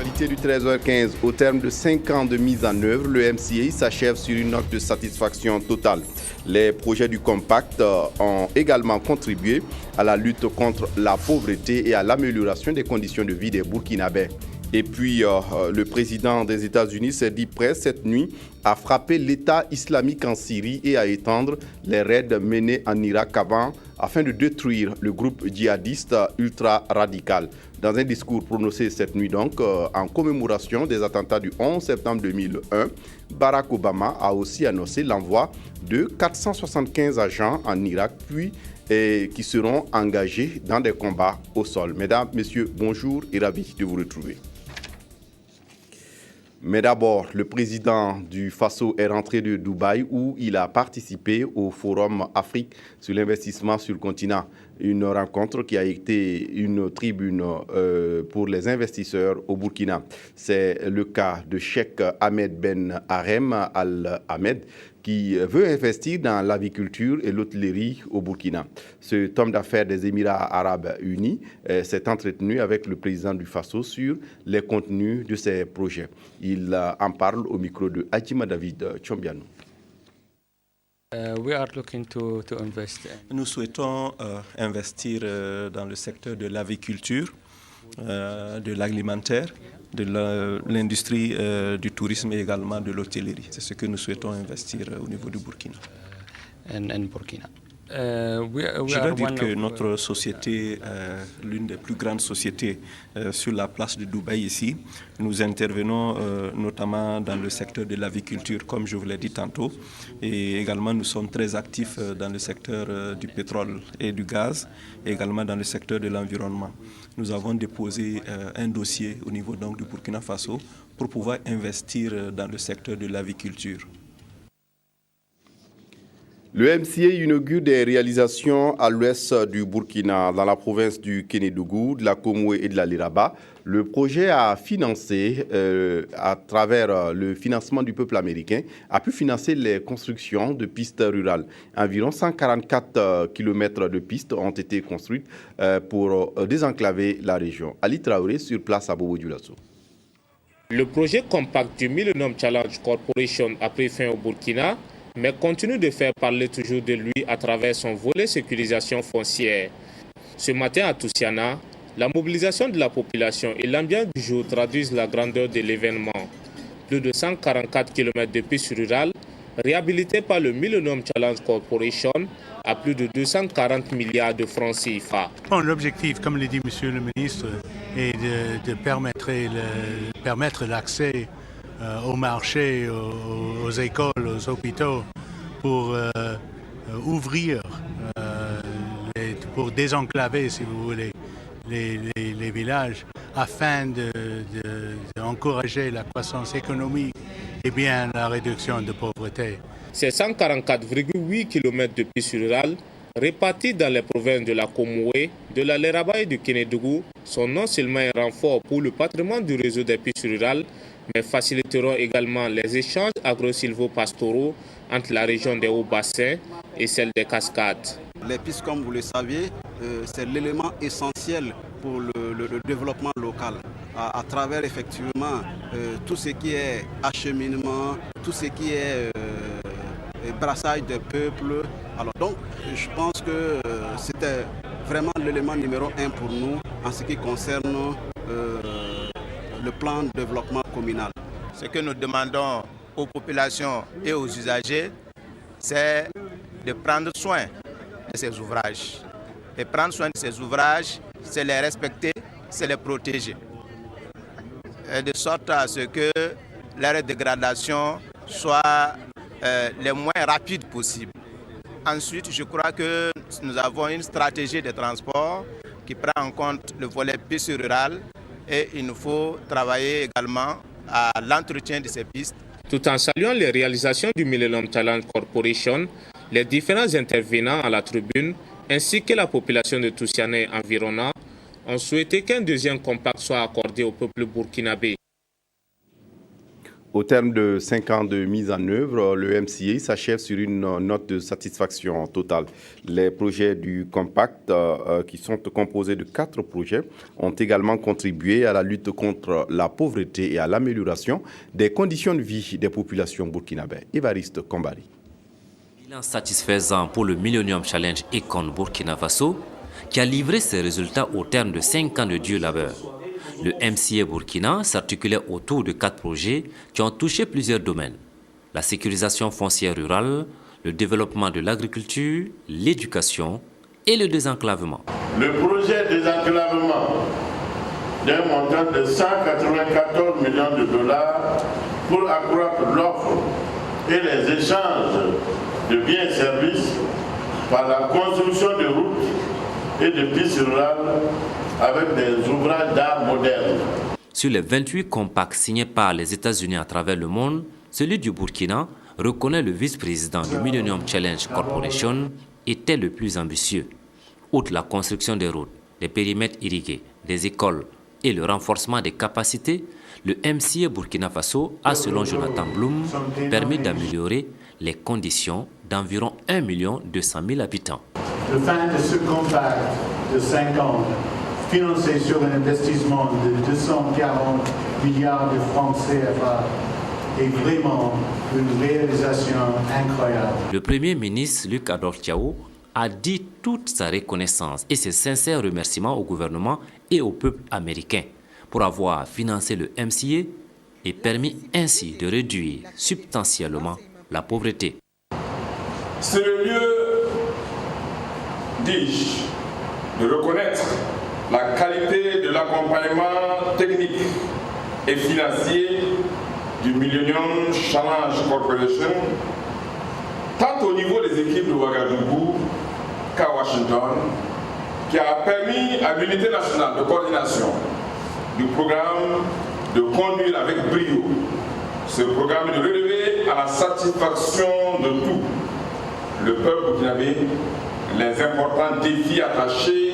Actualité du 13h15. Au terme de 5 ans de mise en œuvre, le MCA s'achève sur une note de satisfaction totale. Les projets du Compact ont également contribué à la lutte contre la pauvreté et à l'amélioration des conditions de vie des Burkinabés. Et puis, le président des États-Unis s'est dit prêt cette nuit à frapper l'État islamique en Syrie et à étendre les raids menés en Irak afin de détruire le groupe djihadiste ultra-radical. Dans un discours prononcé cette nuit donc, en commémoration des attentats du 11 septembre 2001, Barack Obama a aussi annoncé l'envoi de 475 agents en Irak, puis qui seront engagés dans des combats au sol. Mesdames, Messieurs, bonjour et ravi de vous retrouver. Mais d'abord, le président du Faso est rentré de Dubaï où il a participé au Forum Afrique sur l'investissement sur le continent. Une rencontre qui a été une tribune pour les investisseurs au Burkina. C'est le cas de Cheikh Ahmed Ben Arem Al-Ahmed qui veut investir dans l'aviculture et l'hôtellerie au Burkina. Cet homme d'affaires des Émirats arabes unis s'est entretenu avec le président du Faso sur les contenus de ses projets. Il en parle au micro de Adjima David Tchombiano. Nous souhaitons investir dans le secteur de l'aviculture, de l'alimentaire, de l'industrie du tourisme et également de l'hôtellerie. C'est ce que nous souhaitons investir au niveau du Burkina. Je dois dire que notre société, l'une des plus grandes sociétés sur la place de Dubaï ici, nous intervenons notamment dans le secteur de l'aviculture, comme je vous l'ai dit tantôt, et également nous sommes très actifs dans le secteur du pétrole et du gaz, et également dans le secteur de l'environnement. Nous avons déposé un dossier au niveau donc, du Burkina Faso pour pouvoir investir dans le secteur de l'aviculture. Le MCA inaugure des réalisations à l'ouest du Burkina, dans la province du Kénédougou, de la Komoué et de la Liraba. Le projet a financé, à travers le financement du peuple américain, a pu financer les constructions de pistes rurales. Environ 144 km de pistes ont été construites pour désenclaver la région. Ali Traoré sur place à Bobo Dioulasso. Le projet compact du Millennium Challenge Corporation a pris fin au Burkina, mais continue de faire parler toujours de lui à travers son volet sécurisation foncière. Ce matin à Toussiana, la mobilisation de la population et l'ambiance du jour traduisent la grandeur de l'événement. Plus de 144 km de pistes rurales réhabilitées par le Millennium Challenge Corporation à plus de 240 milliards de francs CFA. L'objectif, comme l'a dit M. le ministre, est de permettre l'accès au marché, aux écoles, aux hôpitaux, pour ouvrir, pour désenclaver, si vous voulez, les villages, afin d'encourager la croissance économique et bien la réduction de pauvreté. Ces 144,8 km de pistes rurales réparties dans les provinces de la Komoué, de la Liraba et du Kénédougou sont non seulement un renfort pour le patrimoine du réseau des pistes rurales, mais faciliteront également les échanges agro-silvo-pastoraux entre la région des Hauts-Bassins et celle des Cascades. Les pistes, comme vous le saviez, c'est l'élément essentiel pour le développement local, à travers effectivement tout ce qui est acheminement, tout ce qui est brassage des peuples. Alors donc, je pense que c'était vraiment l'élément numéro 1 pour nous en ce qui concerne le plan de développement communal. Ce que nous demandons aux populations et aux usagers, c'est de prendre soin de ces ouvrages. Et prendre soin de ces ouvrages, c'est les respecter, c'est les protéger. Et de sorte à ce que leur dégradation soit le moins rapide possible. Ensuite, je crois que nous avons une stratégie de transport qui prend en compte le volet piste rurale. Et il nous faut travailler également à l'entretien de ces pistes. Tout en saluant les réalisations du Millennium Challenge Corporation, les différents intervenants à la tribune, ainsi que la population de Toussiana et environnants, ont souhaité qu'un deuxième compact soit accordé au peuple burkinabé. Au terme de 5 ans de mise en œuvre, le MCA s'achève sur une note de satisfaction totale. Les projets du Compact, qui sont composés de 4 projets, ont également contribué à la lutte contre la pauvreté et à l'amélioration des conditions de vie des populations burkinabè. Évariste Kombari. Bilan satisfaisant pour le Millennium Challenge Econ Burkina Faso, qui a livré ses résultats au terme de 5 ans de dur labeur. Le MCA Burkina s'articulait autour de 4 projets qui ont touché plusieurs domaines. La sécurisation foncière rurale, le développement de l'agriculture, l'éducation et le désenclavement. Le projet désenclavement d'un montant de 194 millions de dollars pour accroître l'offre et les échanges de biens et services par la construction de routes et de pistes rurales avec des ouvrages d'art modernes. Sur les 28 compacts signés par les États-Unis à travers le monde, celui du Burkina, reconnaît le vice-président du Millennium Challenge Corporation, était le plus ambitieux. Outre la construction des routes, des périmètres irrigués, des écoles et le renforcement des capacités, le MCA Burkina Faso a, selon Jonathan Bloom, permis d'améliorer les conditions d'environ 1 200 000 habitants. La fin de ce compact de 5 ans, financé sur un investissement de 240 milliards de francs CFA, est vraiment une réalisation incroyable. Le Premier ministre Luc Adolphe a dit toute sa reconnaissance et ses sincères remerciements au gouvernement et au peuple américain pour avoir financé le MCA et permis ainsi de réduire substantiellement la pauvreté. C'est le lieu, dis-je, de reconnaître la qualité de l'accompagnement technique et financier du Millennium Challenge Corporation, tant au niveau des équipes de Ouagadougou qu'à Washington, qui a permis à l'unité nationale de coordination du programme de conduire avec brio ce programme et de relever à la satisfaction de tout le peuple burkinabé les importants défis attachés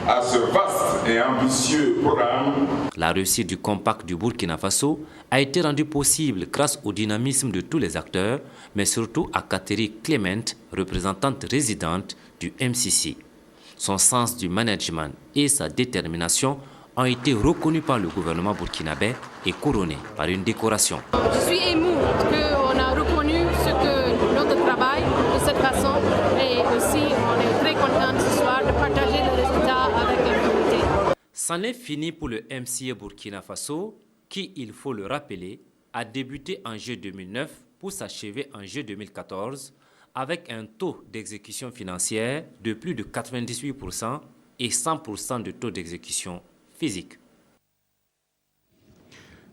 à ce vaste et ambitieux programme. La réussite du compact du Burkina Faso a été rendue possible grâce au dynamisme de tous les acteurs, mais surtout à Kateri Clement, représentante résidente du MCC. Son sens du management et sa détermination ont été reconnus par le gouvernement burkinabé et couronnés par une décoration. Je suis émue qu'on a reconnu notre travail de cette façon et aussi on est très content ce soir de partager le résultat avec la communauté. C'en est fini pour le MCA Burkina Faso qui, il faut le rappeler, a débuté en juillet 2009 pour s'achever en juillet 2014 avec un taux d'exécution financière de plus de 98% et 100% de taux d'exécution physique.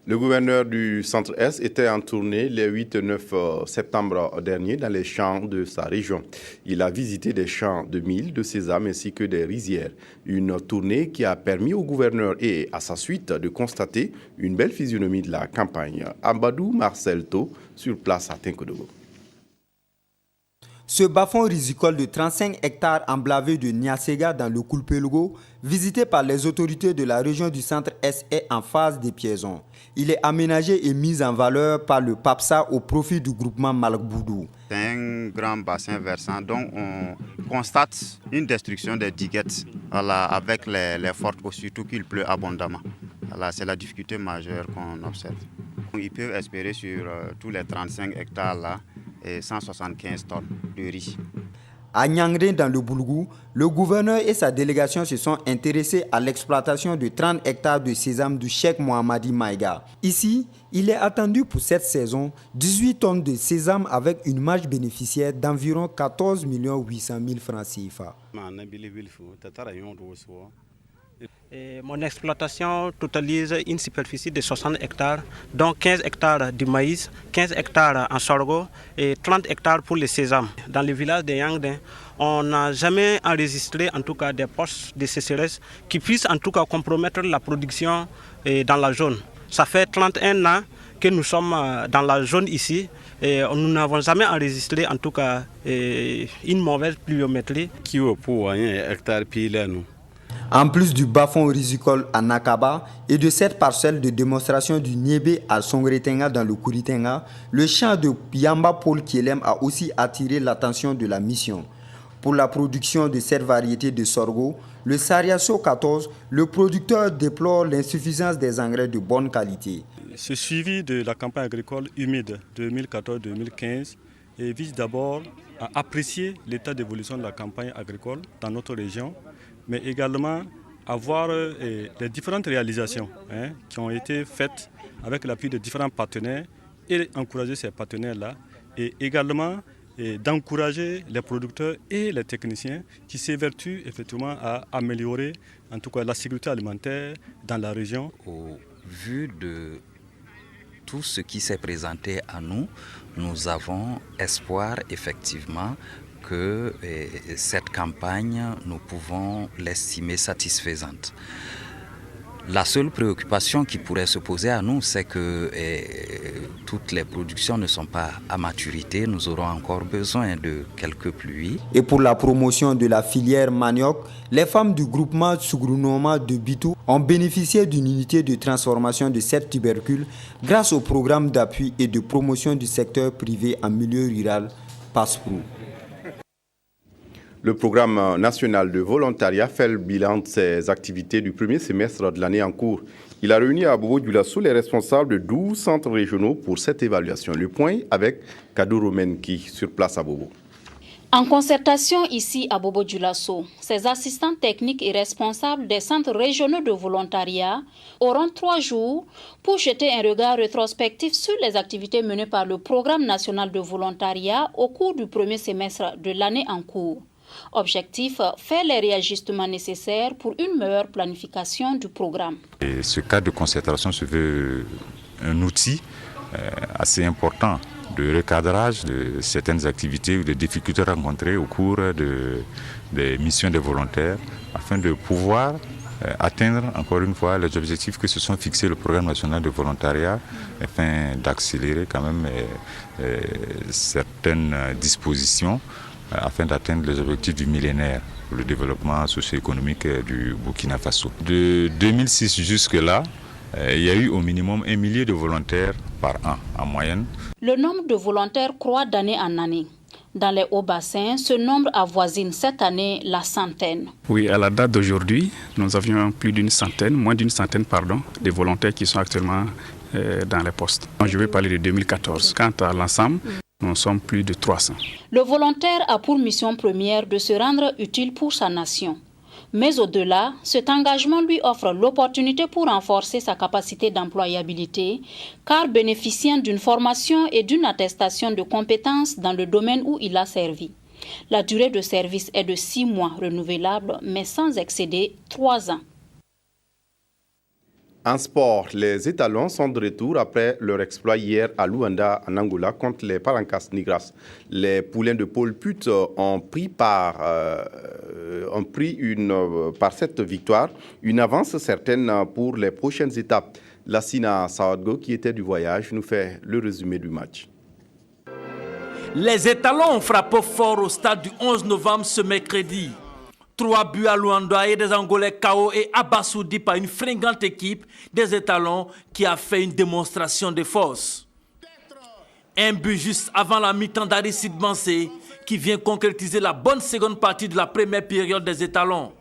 Le gouverneur du Centre-Est était en tournée les 8 et 9 septembre dernier dans les champs de sa région. Il a visité des champs de mil, de sésame ainsi que des rizières. Une tournée qui a permis au gouverneur et à sa suite de constater une belle physionomie de la campagne. Amadou Marcel To, sur place à Tinkodogo. Ce bas-fond risicole de 35 hectares emblavé de Niasega dans le Koulpelogo, visité par les autorités de la région du Centre-Est, est en phase d'épiaison. Il est aménagé et mis en valeur par le PAPSA au profit du groupement Malakboudou. C'est un grand bassin versant dont on constate une destruction des diguettes avec les fortes eaux, surtout qu'il pleut abondamment. C'est la difficulté majeure qu'on observe. Ils peuvent espérer sur tous les 35 hectares là, et 175 tonnes de riz. À Nyangren, dans le Boulgou, le gouverneur et sa délégation se sont intéressés à l'exploitation de 30 hectares de sésame du Cheikh Mohamadi Maïga. Ici, il est attendu pour cette saison 18 tonnes de sésame avec une marge bénéficiaire d'environ 14 800 000 francs CFA. Mon exploitation totalise une superficie de 60 hectares, dont 15 hectares de maïs, 15 hectares en sorgho et 30 hectares pour le sésame. Dans le village de Yangden, on n'a jamais enregistré en tout cas des postes de sécheresse qui puissent en tout cas compromettre la production dans la zone. Ça fait 31 ans que nous sommes dans la zone ici et nous n'avons jamais enregistré en tout cas une mauvaise pluviométrie. En plus du bas-fond risicole à Nakaba et de cette parcelle de démonstration du Niébé à Songretenga dans le Kouritenga, le champ de Yamba Paul Kielem a aussi attiré l'attention de la mission. Pour la production de cette variété de sorgho, le Sariaso 14, le producteur déplore l'insuffisance des engrais de bonne qualité. Ce suivi de la campagne agricole humide 2014-2015 vise d'abord à apprécier l'état d'évolution de la campagne agricole dans notre région, mais également à voir les différentes réalisations qui ont été faites avec l'appui de différents partenaires et encourager ces partenaires-là et également d'encourager les producteurs et les techniciens qui s'évertuent effectivement à améliorer en tout cas la sécurité alimentaire dans la région. Au vu de tout ce qui s'est présenté à nous, nous avons espoir effectivement que cette campagne, nous pouvons l'estimer satisfaisante. La seule préoccupation qui pourrait se poser à nous, c'est que toutes les productions ne sont pas à maturité. Nous aurons encore besoin de quelques pluies. Et pour la promotion de la filière manioc, les femmes du groupement Tsugurunoma de Bitou ont bénéficié d'une unité de transformation de cette tubercule grâce au programme d'appui et de promotion du secteur privé en milieu rural PASPRO. Le programme national de volontariat fait le bilan de ses activités du premier semestre de l'année en cours. Il a réuni à Bobo-Dioulasso les responsables de 12 centres régionaux pour cette évaluation. Le point avec Kadou Romenki sur place à Bobo. En concertation ici à Bobo-Dioulasso, ces assistants techniques et responsables des centres régionaux de volontariat auront 3 jours pour jeter un regard rétrospectif sur les activités menées par le programme national de volontariat au cours du premier semestre de l'année en cours. Objectif, faire les réajustements nécessaires pour une meilleure planification du programme. Et ce cadre de concertation se veut un outil assez important de recadrage de certaines activités ou des difficultés rencontrées au cours des missions des volontaires afin de pouvoir atteindre encore une fois les objectifs que se sont fixés le programme national de volontariat afin d'accélérer quand même certaines dispositions afin d'atteindre les objectifs du millénaire pour le développement socio-économique du Burkina Faso. De 2006 jusque-là, il y a eu au minimum 1 millier de volontaires par an en moyenne. Le nombre de volontaires croît d'année en année. Dans les hauts-bassins, ce nombre avoisine cette année la centaine. Oui, à la date d'aujourd'hui, nous avions moins d'une centaine, de volontaires qui sont actuellement dans les postes. Je vais parler de 2014. Quant à l'ensemble, nous sommes plus de 300. Le volontaire a pour mission première de se rendre utile pour sa nation. Mais au-delà, cet engagement lui offre l'opportunité pour renforcer sa capacité d'employabilité, car bénéficiant d'une formation et d'une attestation de compétences dans le domaine où il a servi. La durée de service est de 6 mois renouvelable, mais sans excéder 3 ans. En sport, les étalons sont de retour après leur exploit hier à Luanda, en Angola, contre les Palancas Negras. Les poulains de Paul Put ont pris par cette victoire une avance certaine pour les prochaines étapes. Lassina Sawadgo, qui était du voyage, nous fait le résumé du match. Les étalons ont frappé fort au stade du 11 novembre ce mercredi. 3 buts à Luanda et des Angolais KO et abasourdis par une fringante équipe des étalons qui a fait une démonstration de force. Un but juste avant la mi-temps d'Aristide Mansé qui vient concrétiser la bonne seconde partie de la première période des étalons.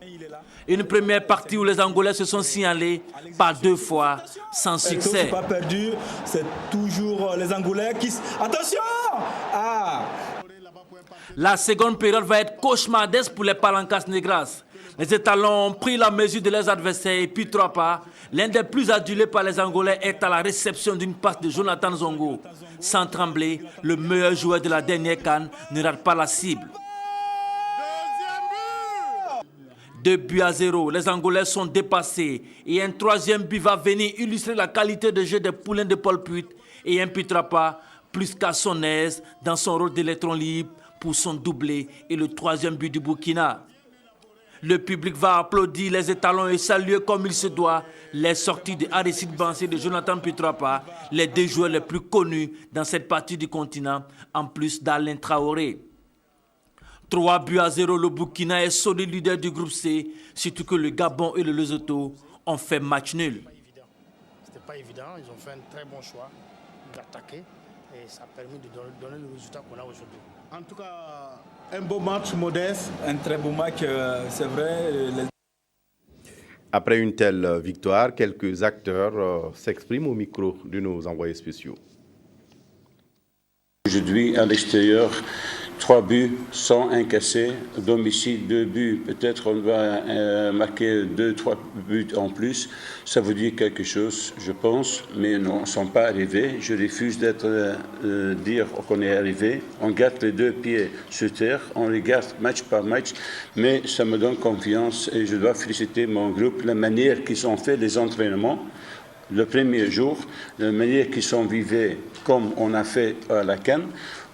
Une première partie où les Angolais se sont signalés par 2 fois sans succès. Pas perdu, c'est toujours les Angolais qui... Attention! La seconde période va être cauchemardesque pour les Palancas Negras. Les étalons ont pris la mesure de leurs adversaires et puis 3 pas. L'un des plus adulés par les Angolais est à la réception d'une passe de Jonathan Zongo. Sans trembler, le meilleur joueur de la dernière CAN ne rate pas la cible. 2-0, les Angolais sont dépassés et un 3e but va venir illustrer la qualité de jeu des poulains de Paul Put et un Pitrapa plus qu'à son aise dans son rôle d'électron libre pour son doublé et le 3e but du Burkina. Le public va applaudir les étalons et saluer comme il se doit les sorties de Aristide Mansé et de Jonathan Pitrapa, les 2 joueurs les plus connus dans cette partie du continent, en plus d'Alain Traoré. 3-0, le Burkina est solide leader du groupe C, surtout que le Gabon et le Lesotho ont fait match nul. C'était pas évident, ils ont fait un très bon choix d'attaquer et ça a permis de donner le résultat qu'on a aujourd'hui. En tout cas, un beau match modeste, un très beau match, c'est vrai. Après une telle victoire, quelques acteurs s'expriment au micro de nos envoyés spéciaux. Aujourd'hui, à l'extérieur, 3 buts sans encaisser, domicile 2 buts, peut-être on va marquer 2-3 buts en plus, ça veut dire quelque chose, je pense, mais non, ne sont pas arrivés. Je refuse d'être dire qu'on est arrivé. On garde les 2 pieds sur terre, on regarde match par match, mais ça me donne confiance et je dois féliciter mon groupe, la manière qu'ils ont fait les entraînements. Le premier jour, la manière qu'ils sont vivés comme on a fait à la CAN,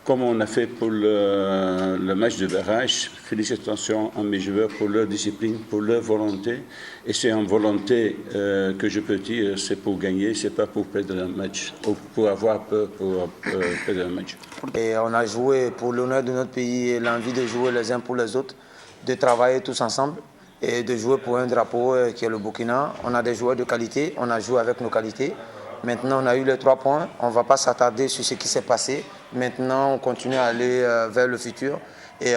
comme on a fait pour le match de barrage. Félicitations à mes joueurs pour leur discipline, pour leur volonté. Et c'est en volonté que je peux dire, c'est pour gagner, c'est pas pour perdre un match, ou pour avoir peur pour perdre un match. Et on a joué pour l'honneur de notre pays et l'envie de jouer les uns pour les autres, de travailler tous ensemble et de jouer pour un drapeau qui est le Burkina. On a des joueurs de qualité, on a joué avec nos qualités. Maintenant, on a eu les 3 points. On ne va pas s'attarder sur ce qui s'est passé. Maintenant, on continue à aller vers le futur. Et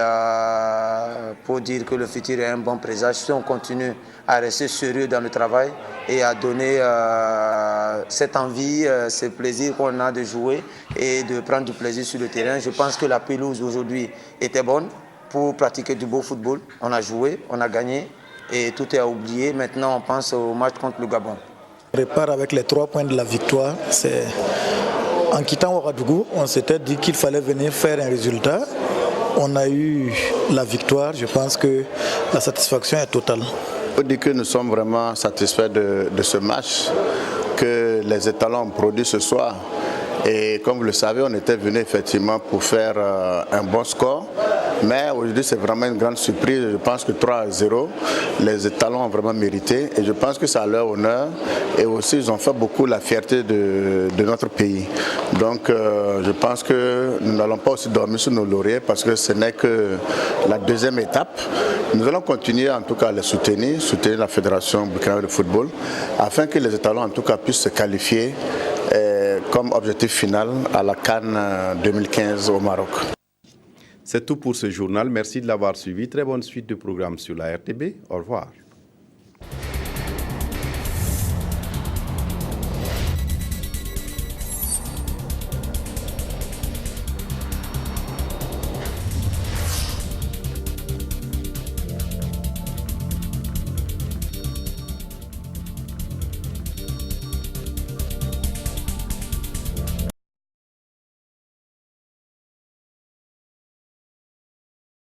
pour dire que le futur est un bon présage, si on continue à rester sérieux dans le travail et à donner cette envie, ce plaisir qu'on a de jouer et de prendre du plaisir sur le terrain. Je pense que la pelouse aujourd'hui était bonne pour pratiquer du beau football. On a joué, on a gagné et tout est à oublier. Maintenant, on pense au match contre le Gabon. On repart avec les 3 points de la victoire. En quittant Ouagadougou, on s'était dit qu'il fallait venir faire un résultat. On a eu la victoire. Je pense que la satisfaction est totale. On peut dire que nous sommes vraiment satisfaits de ce match que les étalons ont produit ce soir. Et comme vous le savez, on était venu effectivement pour faire un bon score. Mais aujourd'hui, c'est vraiment une grande surprise. Je pense que 3-0, les étalons ont vraiment mérité. Et je pense que c'est à leur honneur. Et aussi, ils ont fait beaucoup la fierté de notre pays. Donc, je pense que nous n'allons pas aussi dormir sur nos lauriers parce que ce n'est que la deuxième étape. Nous allons continuer en tout cas à les soutenir la Fédération burkinabé de football, afin que les étalons en tout cas puissent se qualifier comme objectif final à la CAN 2015 au Maroc. C'est tout pour ce journal. Merci de l'avoir suivi. Très bonne suite de programmes sur la RTB. Au revoir.